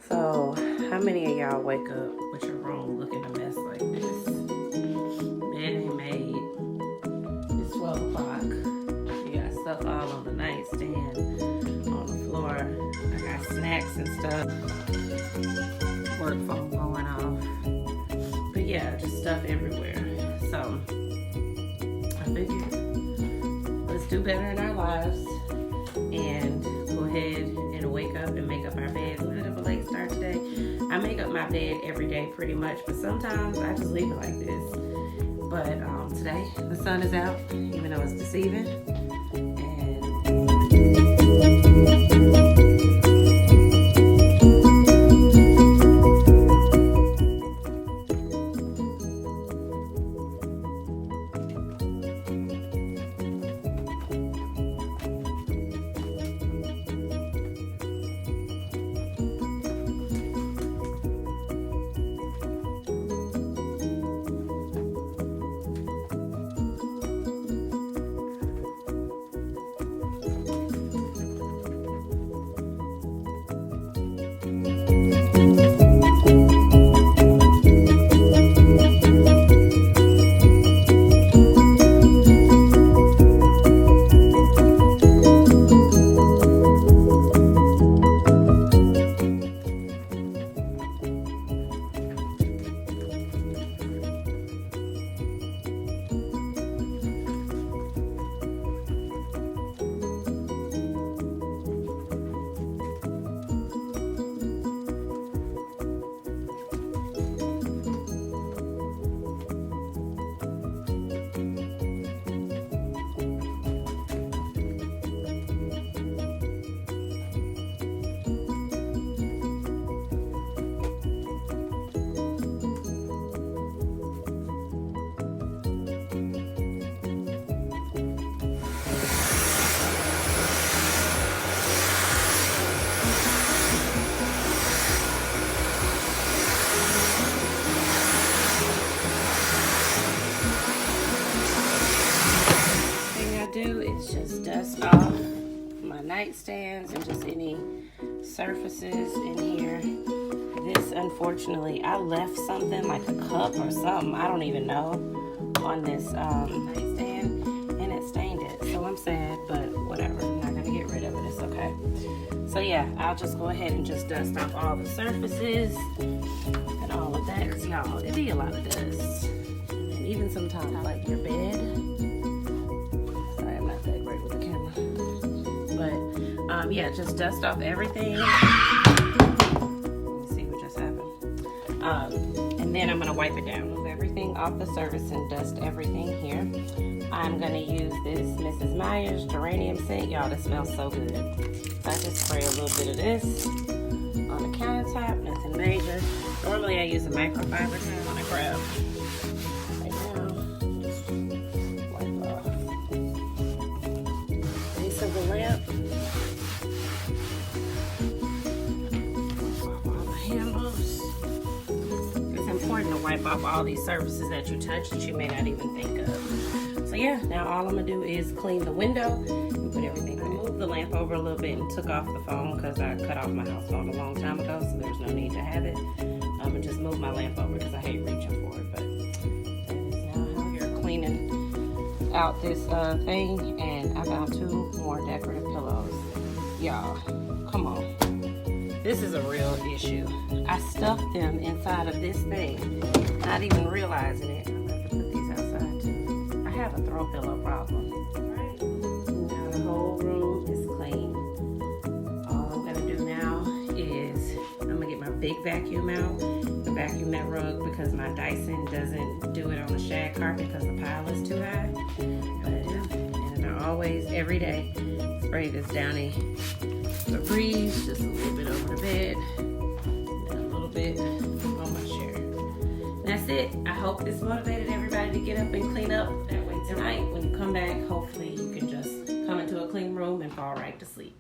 So, how many of y'all wake up with your room looking a mess like this? Bed ain't made. It's 12 o'clock. You got stuff all on the nightstand, on the floor. I got snacks and stuff. Work phone going off. But yeah, just stuff everywhere. So, I figured let's do better in our lives and go ahead and wake up and make up our bed. A little bit of a late start today. I make up my bed every day pretty much, but sometimes I just leave it like this. But today the sun is out, even though it's deceiving. Do is just dust off my nightstands and just any surfaces in here. This, unfortunately, I left something like a cup or something, I don't even know, on this nightstand, and it stained it. So I'm sad, but whatever. I'm not gonna get rid of it. It's okay. So yeah, I'll just go ahead and just dust off all the surfaces and all of that, because y'all, it be a lot of dust. And even sometimes like your bed. Yeah, just dust off everything. Let me see what just happened. And then I'm gonna wipe it down. Move everything off the surface and dust everything here. I'm gonna use this Mrs. Meyer's geranium scent. Y'all, this smells so good. So I just spray a little bit of this on the countertop, nothing major. Normally I use a microfiber towel when I grab. Right now, just wipe off base of the lamp. To wipe off all these surfaces that you touch that you may not even think of. So yeah, now all I'm gonna do is clean the window and put everything. I moved the lamp over a little bit and took off the phone because I cut off my house phone a long time ago, so there's no need to have it. And just move my lamp over because I hate reaching for it. But that is now how you're cleaning out this thing, and I found 2 more decorative pillows. Y'all, come on. This is a real issue. I stuffed them inside of this thing, not even realizing it. I'm going to put these outside too. I have a throw pillow problem. Right? Now the whole room is clean. All I'm going to do now is I'm going to get my big vacuum out, the vacuum that rug, because my Dyson doesn't do it on the shag carpet because the pile is too high. But, and I always, every day, spray this Downy Febreze, just a little bit over the bed, and a little bit on my chair. That's it. I hope this motivated everybody to get up and clean up. That way tonight, when you come back, hopefully you can just come into a clean room and fall right to sleep.